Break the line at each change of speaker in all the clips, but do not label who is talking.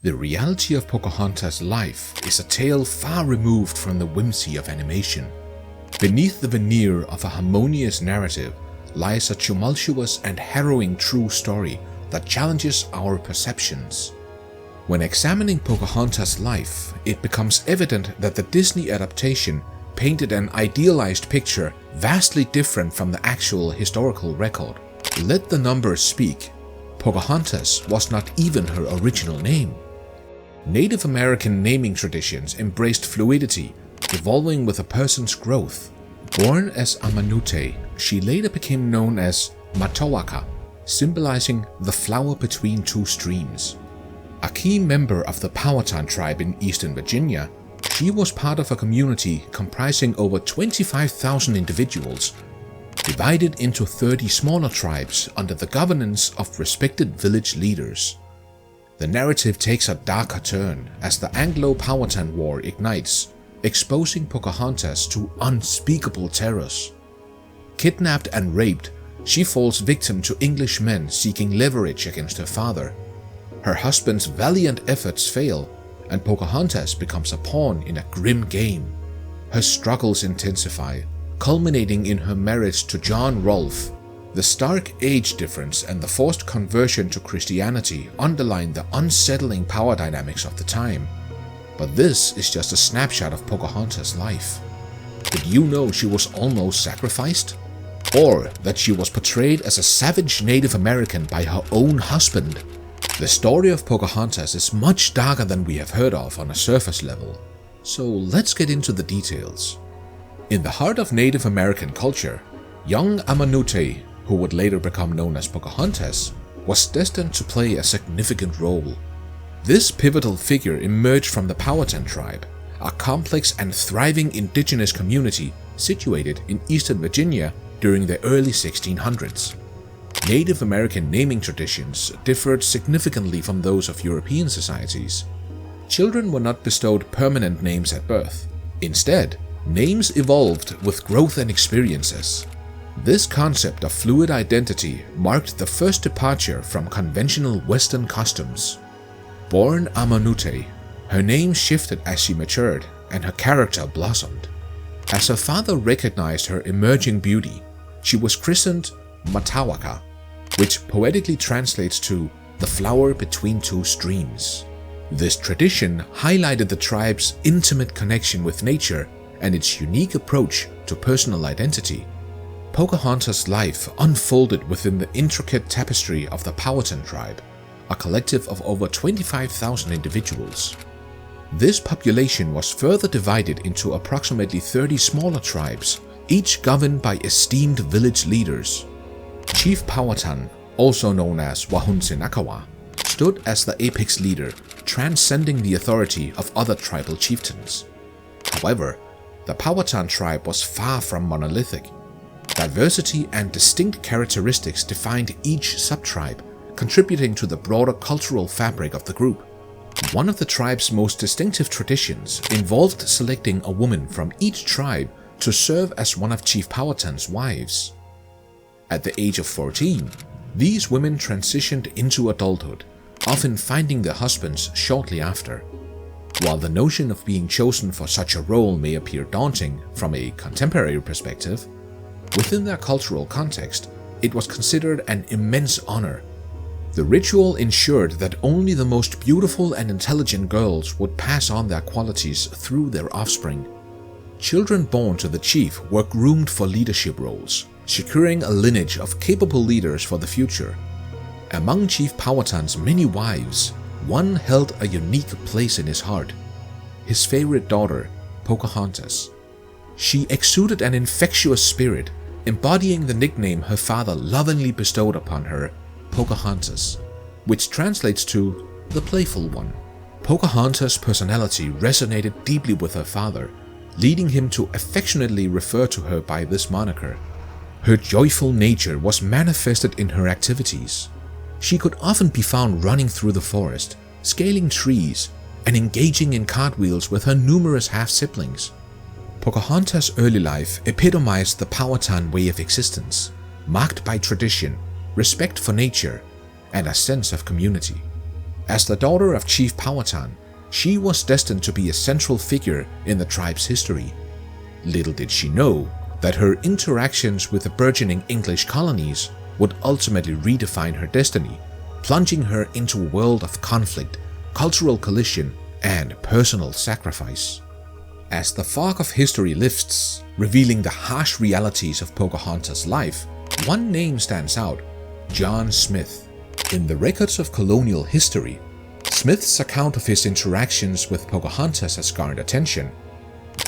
The reality of Pocahontas' life is a tale far removed from the whimsy of animation. Beneath the veneer of a harmonious narrative lies a tumultuous and harrowing true story that challenges our perceptions. When examining Pocahontas' life, it becomes evident that the Disney adaptation painted an idealized picture vastly different from the actual historical record. Let the numbers speak. Pocahontas was not even her original name. Native American naming traditions embraced fluidity, evolving with a person's growth. Born as Amonute, she later became known as Matoaka, symbolizing the flower between two streams. A key member of the Powhatan tribe in Eastern Virginia, she was part of a community comprising over 25,000 individuals, divided into 30 smaller tribes under the governance of respected village leaders. The narrative takes a darker turn as the Anglo-Powhatan War ignites, exposing Pocahontas to unspeakable terrors. Kidnapped and raped, she falls victim to English men seeking leverage against her father. Her husband's valiant efforts fail, and Pocahontas becomes a pawn in a grim game. Her struggles intensify, culminating in her marriage to John Rolfe. The stark age difference and the forced conversion to Christianity underline the unsettling power dynamics of the time. But this is just a snapshot of Pocahontas' life. Did you know she was almost sacrificed? Or that she was portrayed as a savage Native American by her own husband? The story of Pocahontas is much darker than we have heard of on a surface level. So let's get into the details. In the heart of Native American culture, young Amonute, who would later become known as Pocahontas, was destined to play a significant role. This pivotal figure emerged from the Powhatan tribe, a complex and thriving indigenous community situated in Eastern Virginia during the early 1600s. Native American naming traditions differed significantly from those of European societies. Children were not bestowed permanent names at birth. Instead, names evolved with growth and experiences. This concept of fluid identity marked the first departure from conventional Western customs. Born Amonute, her name shifted as she matured and her character blossomed. As her father recognized her emerging beauty, she was christened Matoaka, which poetically translates to the flower between two streams. This tradition highlighted the tribe's intimate connection with nature and its unique approach to personal identity. Pocahontas' life unfolded within the intricate tapestry of the Powhatan tribe, a collective of over 25,000 individuals. This population was further divided into approximately 30 smaller tribes, each governed by esteemed village leaders. Chief Powhatan, also known as Wahunsenakawa, stood as the apex leader, transcending the authority of other tribal chieftains. However, the Powhatan tribe was far from monolithic. Diversity and distinct characteristics defined each subtribe, contributing to the broader cultural fabric of the group. One of the tribe's most distinctive traditions involved selecting a woman from each tribe to serve as one of Chief Powhatan's wives. At the age of 14, these women transitioned into adulthood, often finding their husbands shortly after. While the notion of being chosen for such a role may appear daunting from a contemporary perspective, within their cultural context, it was considered an immense honor. The ritual ensured that only the most beautiful and intelligent girls would pass on their qualities through their offspring. Children born to the chief were groomed for leadership roles, securing a lineage of capable leaders for the future. Among Chief Powhatan's many wives, one held a unique place in his heart: his favorite daughter, Pocahontas. She exuded an infectious spirit, embodying the nickname her father lovingly bestowed upon her, Pocahontas, which translates to the playful one. Pocahontas' personality resonated deeply with her father, leading him to affectionately refer to her by this moniker. Her joyful nature was manifested in her activities. She could often be found running through the forest, scaling trees, and engaging in cartwheels with her numerous half-siblings. Pocahontas' early life epitomized the Powhatan way of existence, marked by tradition, respect for nature, and a sense of community. As the daughter of Chief Powhatan, she was destined to be a central figure in the tribe's history. Little did she know that her interactions with the burgeoning English colonies would ultimately redefine her destiny, plunging her into a world of conflict, cultural collision, and personal sacrifice. As the fog of history lifts, revealing the harsh realities of Pocahontas' life, one name stands out: John Smith. In the records of colonial history, Smith's account of his interactions with Pocahontas has garnered attention.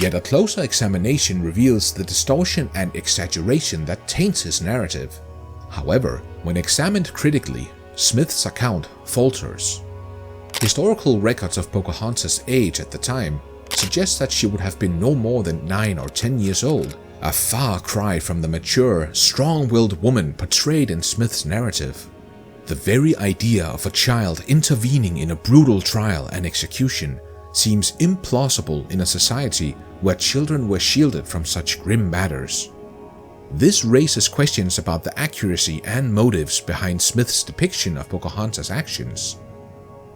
Yet a closer examination reveals the distortion and exaggeration that taints his narrative. However, when examined critically, Smith's account falters. Historical records of Pocahontas' age at the time suggest that she would have been no more than 9 or 10 years old, a far cry from the mature, strong-willed woman portrayed in Smith's narrative. The very idea of a child intervening in a brutal trial and execution seems implausible in a society where children were shielded from such grim matters. This raises questions about the accuracy and motives behind Smith's depiction of Pocahontas' actions.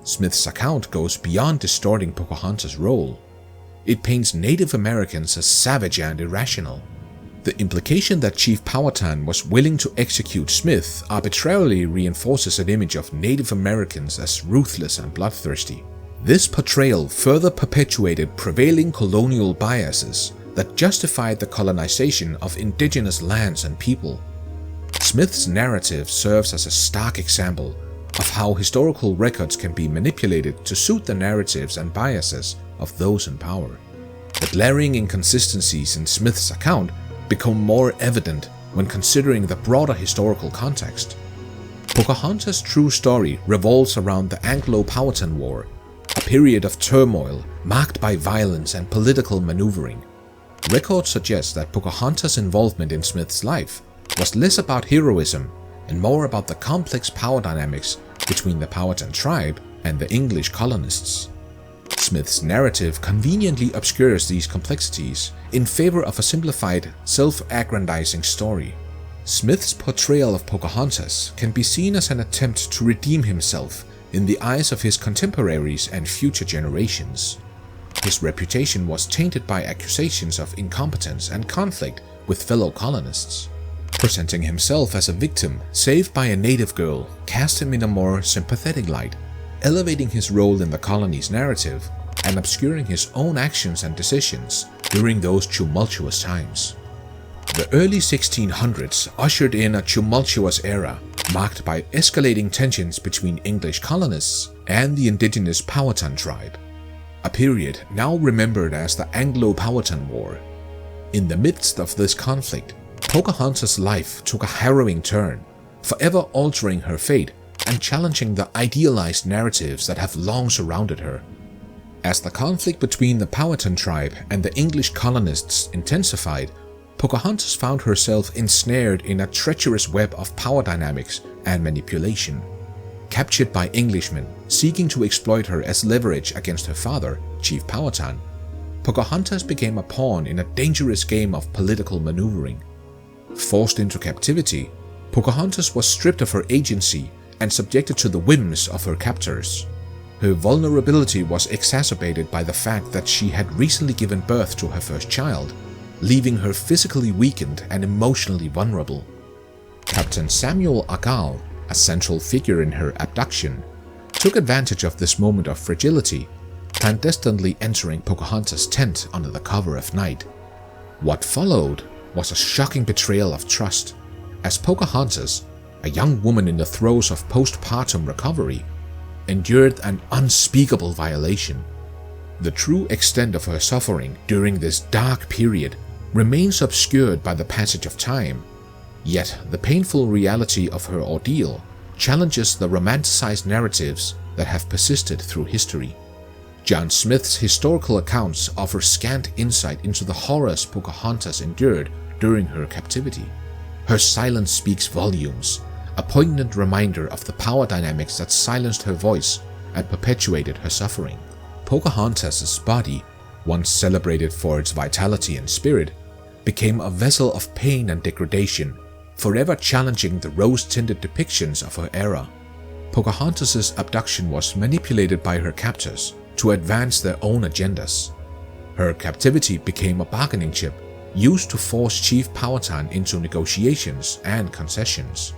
Smith's account goes beyond distorting Pocahontas' role. It paints Native Americans as savage and irrational. The implication that Chief Powhatan was willing to execute Smith arbitrarily reinforces an image of Native Americans as ruthless and bloodthirsty. This portrayal further perpetuated prevailing colonial biases that justified the colonization of indigenous lands and people. Smith's narrative serves as a stark example of how historical records can be manipulated to suit the narratives and biases of those in power. The glaring inconsistencies in Smith's account become more evident when considering the broader historical context. Pocahontas' true story revolves around the Anglo-Powhatan War, a period of turmoil marked by violence and political maneuvering. Records suggest that Pocahontas' involvement in Smith's life was less about heroism and more about the complex power dynamics between the Powhatan tribe and the English colonists. Smith's narrative conveniently obscures these complexities in favor of a simplified, self-aggrandizing story. Smith's portrayal of Pocahontas can be seen as an attempt to redeem himself in the eyes of his contemporaries and future generations. His reputation was tainted by accusations of incompetence and conflict with fellow colonists. Presenting himself as a victim saved by a native girl cast him in a more sympathetic light, elevating his role in the colony's narrative and obscuring his own actions and decisions during those tumultuous times. The early 1600s ushered in a tumultuous era marked by escalating tensions between English colonists and the indigenous Powhatan tribe, a period now remembered as the Anglo-Powhatan War. In the midst of this conflict, Pocahontas' life took a harrowing turn, forever altering her fate and challenging the idealized narratives that have long surrounded her. As the conflict between the Powhatan tribe and the English colonists intensified, Pocahontas found herself ensnared in a treacherous web of power dynamics and manipulation. Captured by Englishmen seeking to exploit her as leverage against her father, Chief Powhatan, Pocahontas became a pawn in a dangerous game of political maneuvering. Forced into captivity, Pocahontas was stripped of her agency and subjected to the whims of her captors. Her vulnerability was exacerbated by the fact that she had recently given birth to her first child, leaving her physically weakened and emotionally vulnerable. Captain Samuel Argall, a central figure in her abduction, took advantage of this moment of fragility, clandestinely entering Pocahontas' tent under the cover of night. What followed was a shocking betrayal of trust, as Pocahontas, a young woman in the throes of postpartum recovery, endured an unspeakable violation. The true extent of her suffering during this dark period remains obscured by the passage of time, yet the painful reality of her ordeal challenges the romanticized narratives that have persisted through history. John Smith's historical accounts offer scant insight into the horrors Pocahontas endured during her captivity. Her silence speaks volumes, a poignant reminder of the power dynamics that silenced her voice and perpetuated her suffering. Pocahontas' body, once celebrated for its vitality and spirit, became a vessel of pain and degradation, forever challenging the rose-tinted depictions of her era. Pocahontas' abduction was manipulated by her captors to advance their own agendas. Her captivity became a bargaining chip used to force Chief Powhatan into negotiations and concessions.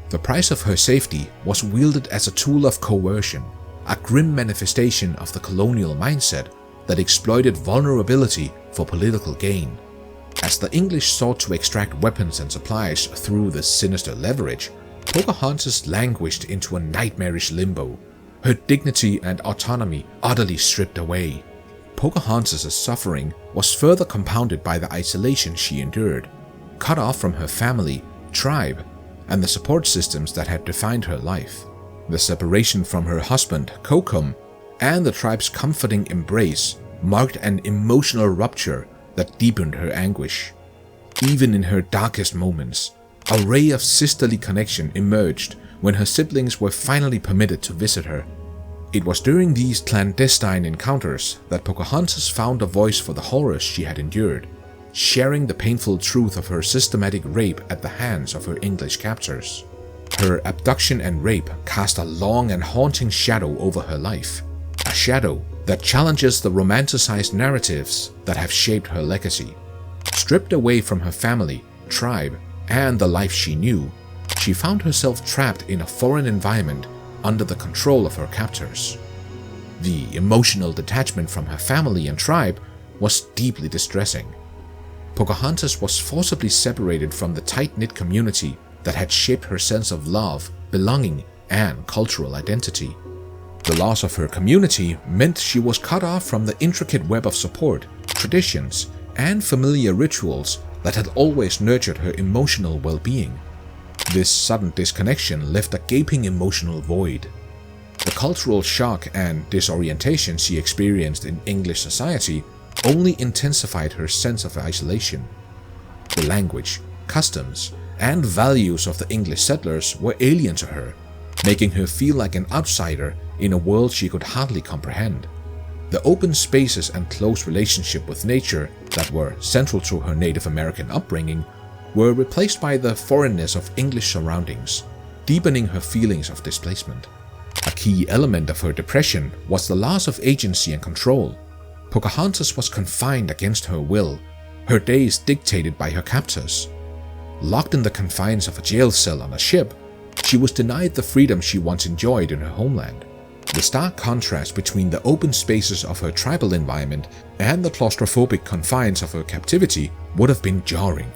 The price of her safety was wielded as a tool of coercion, a grim manifestation of the colonial mindset that exploited vulnerability for political gain. As the English sought to extract weapons and supplies through this sinister leverage, Pocahontas languished into a nightmarish limbo, her dignity and autonomy utterly stripped away. Pocahontas' suffering was further compounded by the isolation she endured, cut off from her family, tribe, and the support systems that had defined her life. The separation from her husband, Kokum, and the tribe's comforting embrace marked an emotional rupture that deepened her anguish. Even in her darkest moments, a ray of sisterly connection emerged when her siblings were finally permitted to visit her. It was during these clandestine encounters that Pocahontas found a voice for the horrors she had endured, sharing the painful truth of her systematic rape at the hands of her English captors. Her abduction and rape cast a long and haunting shadow over her life, a shadow that challenges the romanticized narratives that have shaped her legacy. Stripped away from her family, tribe, and the life she knew, she found herself trapped in a foreign environment under the control of her captors. The emotional detachment from her family and tribe was deeply distressing. Pocahontas was forcibly separated from the tight-knit community that had shaped her sense of love, belonging, and cultural identity. The loss of her community meant she was cut off from the intricate web of support, traditions, and familiar rituals that had always nurtured her emotional well-being. This sudden disconnection left a gaping emotional void. The cultural shock and disorientation she experienced in English society only intensified her sense of isolation. The language, customs, and values of the English settlers were alien to her, making her feel like an outsider in a world she could hardly comprehend. The open spaces and close relationship with nature that were central to her Native American upbringing were replaced by the foreignness of English surroundings, deepening her feelings of displacement. A key element of her depression was the loss of agency and control. Pocahontas was confined against her will, her days dictated by her captors. Locked in the confines of a jail cell on a ship, she was denied the freedom she once enjoyed in her homeland. The stark contrast between the open spaces of her tribal environment and the claustrophobic confines of her captivity would have been jarring.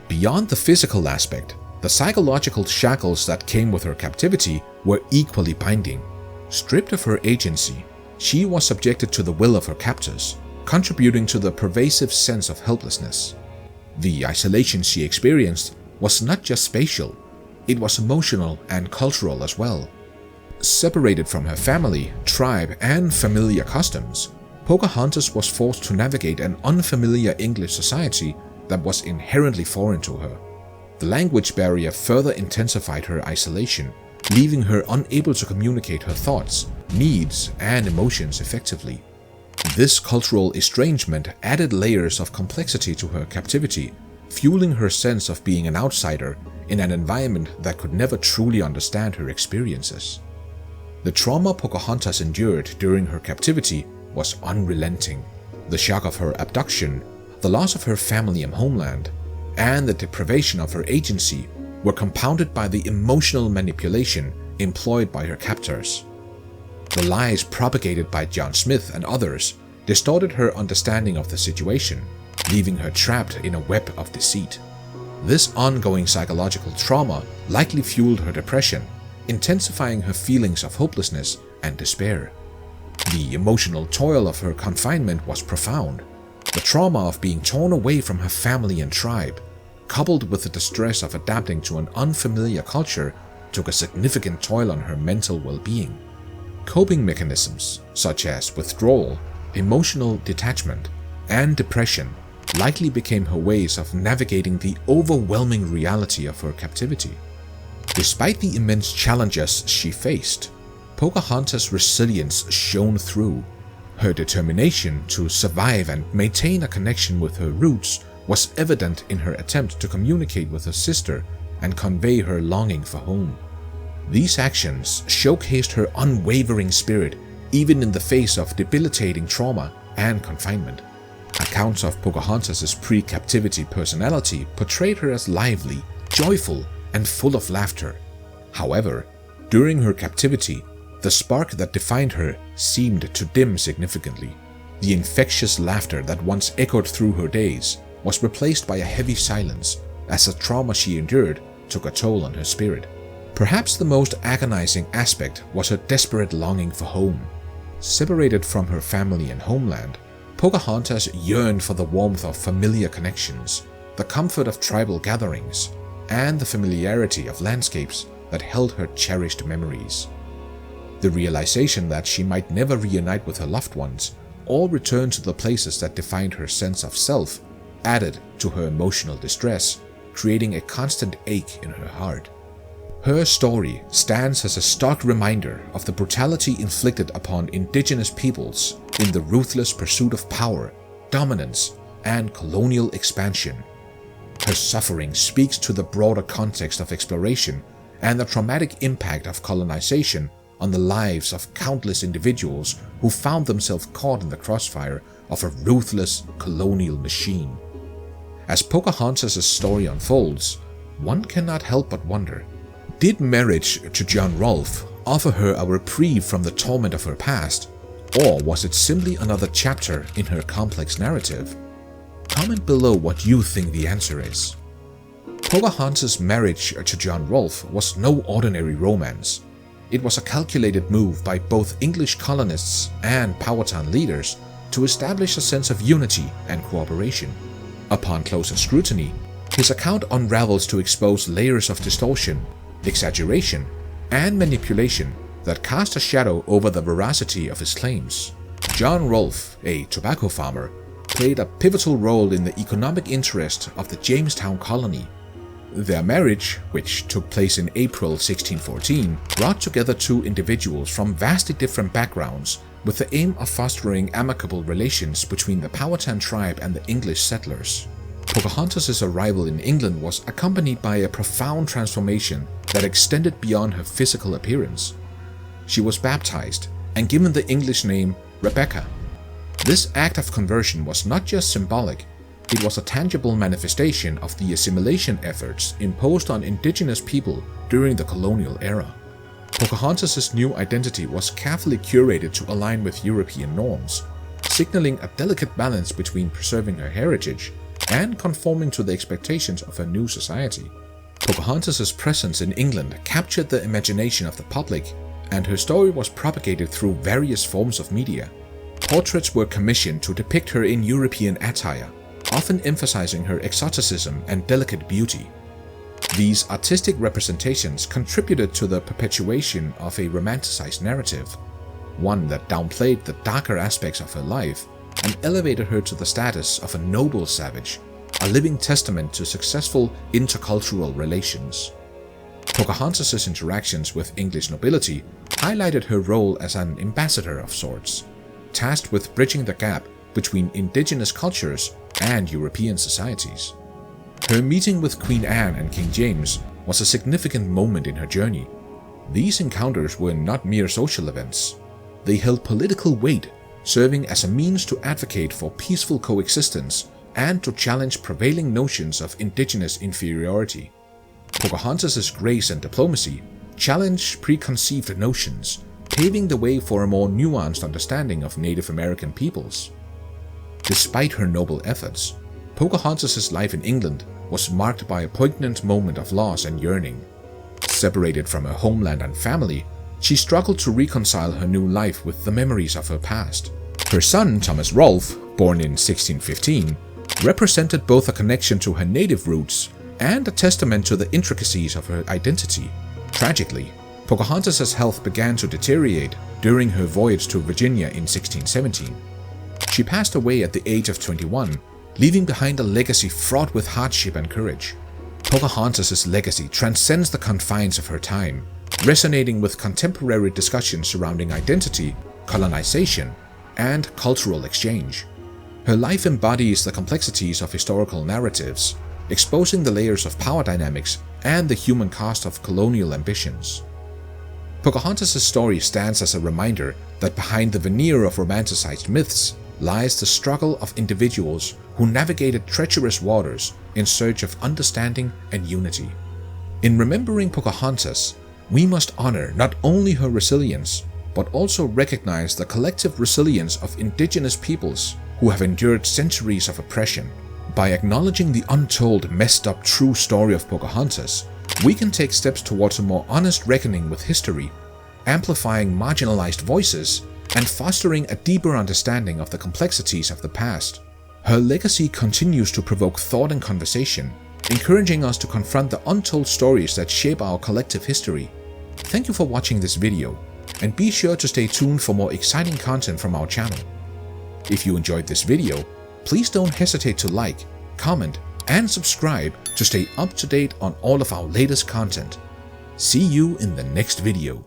Beyond the physical aspect, the psychological shackles that came with her captivity were equally binding. Stripped of her agency, she was subjected to the will of her captors, contributing to the pervasive sense of helplessness. The isolation she experienced was not just spatial, it was emotional and cultural as well. Separated from her family, tribe, and familiar customs, Pocahontas was forced to navigate an unfamiliar English society that was inherently foreign to her. The language barrier further intensified her isolation, leaving her unable to communicate her thoughts, needs, and emotions effectively. This cultural estrangement added layers of complexity to her captivity, fueling her sense of being an outsider in an environment that could never truly understand her experiences. The trauma Pocahontas endured during her captivity was unrelenting. The shock of her abduction, the loss of her family and homeland, and the deprivation of her agency were compounded by the emotional manipulation employed by her captors. The lies propagated by John Smith and others distorted her understanding of the situation, leaving her trapped in a web of deceit. This ongoing psychological trauma likely fueled her depression, intensifying her feelings of hopelessness and despair. The emotional toil of her confinement was profound. The trauma of being torn away from her family and tribe, coupled with the distress of adapting to an unfamiliar culture, took a significant toll on her mental well-being. Coping mechanisms such as withdrawal, emotional detachment, and depression likely became her ways of navigating the overwhelming reality of her captivity. Despite the immense challenges she faced, Pocahontas' resilience shone through. Her determination to survive and maintain a connection with her roots was evident in her attempt to communicate with her sister and convey her longing for home. These actions showcased her unwavering spirit even in the face of debilitating trauma and confinement. Accounts of Pocahontas' pre-captivity personality portrayed her as lively, joyful, and full of laughter. However, during her captivity, the spark that defined her seemed to dim significantly. The infectious laughter that once echoed through her days was replaced by a heavy silence as the trauma she endured took a toll on her spirit. Perhaps the most agonizing aspect was her desperate longing for home. Separated from her family and homeland, Pocahontas yearned for the warmth of familiar connections, the comfort of tribal gatherings, and the familiarity of landscapes that held her cherished memories. The realization that she might never reunite with her loved ones or return to the places that defined her sense of self added to her emotional distress, creating a constant ache in her heart. Her story stands as a stark reminder of the brutality inflicted upon indigenous peoples in the ruthless pursuit of power, dominance, and colonial expansion. Her suffering speaks to the broader context of exploration and the traumatic impact of colonization on the lives of countless individuals who found themselves caught in the crossfire of a ruthless colonial machine. As Pocahontas' story unfolds, one cannot help but wonder, did marriage to John Rolfe offer her a reprieve from the torment of her past, or was it simply another chapter in her complex narrative? Comment below what you think the answer is. Pocahontas' marriage to John Rolfe was no ordinary romance. It was a calculated move by both English colonists and Powhatan leaders to establish a sense of unity and cooperation. Upon closer scrutiny, his account unravels to expose layers of distortion, exaggeration, and manipulation that cast a shadow over the veracity of his claims. John Rolfe, a tobacco farmer, played a pivotal role in the economic interest of the Jamestown colony. Their marriage, which took place in April 1614, brought together two individuals from vastly different backgrounds with the aim of fostering amicable relations between the Powhatan tribe and the English settlers. Pocahontas' arrival in England was accompanied by a profound transformation that extended beyond her physical appearance. She was baptized and given the English name Rebecca. This act of conversion was not just symbolic, it was a tangible manifestation of the assimilation efforts imposed on indigenous people during the colonial era. Pocahontas' new identity was carefully curated to align with European norms, signaling a delicate balance between preserving her heritage and conforming to the expectations of a new society. Pocahontas' presence in England captured the imagination of the public, and her story was propagated through various forms of media. Portraits were commissioned to depict her in European attire, often emphasizing her exoticism and delicate beauty. These artistic representations contributed to the perpetuation of a romanticized narrative, one that downplayed the darker aspects of her life and elevated her to the status of a noble savage, a living testament to successful intercultural relations. Pocahontas' interactions with English nobility highlighted her role as an ambassador of sorts, tasked with bridging the gap between indigenous cultures and European societies. Her meeting with Queen Anne and King James was a significant moment in her journey. These encounters were not mere social events. They held political weight, serving as a means to advocate for peaceful coexistence and to challenge prevailing notions of indigenous inferiority. Pocahontas' grace and diplomacy challenged preconceived notions, paving the way for a more nuanced understanding of Native American peoples. Despite her noble efforts, Pocahontas' life in England was marked by a poignant moment of loss and yearning. Separated from her homeland and family, she struggled to reconcile her new life with the memories of her past. Her son, Thomas Rolfe, born in 1615, represented both a connection to her native roots and a testament to the intricacies of her identity. Tragically, Pocahontas' health began to deteriorate during her voyage to Virginia in 1617. She passed away at the age of 21, leaving behind a legacy fraught with hardship and courage. Pocahontas' legacy transcends the confines of her time, resonating with contemporary discussions surrounding identity, colonization, and cultural exchange. Her life embodies the complexities of historical narratives, exposing the layers of power dynamics and the human cost of colonial ambitions. Pocahontas' story stands as a reminder that behind the veneer of romanticized myths lies the struggle of individuals who navigated treacherous waters in search of understanding and unity. In remembering Pocahontas, we must honor not only her resilience, but also recognize the collective resilience of indigenous peoples who have endured centuries of oppression. By acknowledging the untold, messed up true story of Pocahontas, we can take steps towards a more honest reckoning with history, amplifying marginalized voices and fostering a deeper understanding of the complexities of the past. Her legacy continues to provoke thought and conversation, encouraging us to confront the untold stories that shape our collective history. Thank you for watching this video, and be sure to stay tuned for more exciting content from our channel. If you enjoyed this video, please don't hesitate to like, comment, and subscribe to stay up to date on all of our latest content. See you in the next video.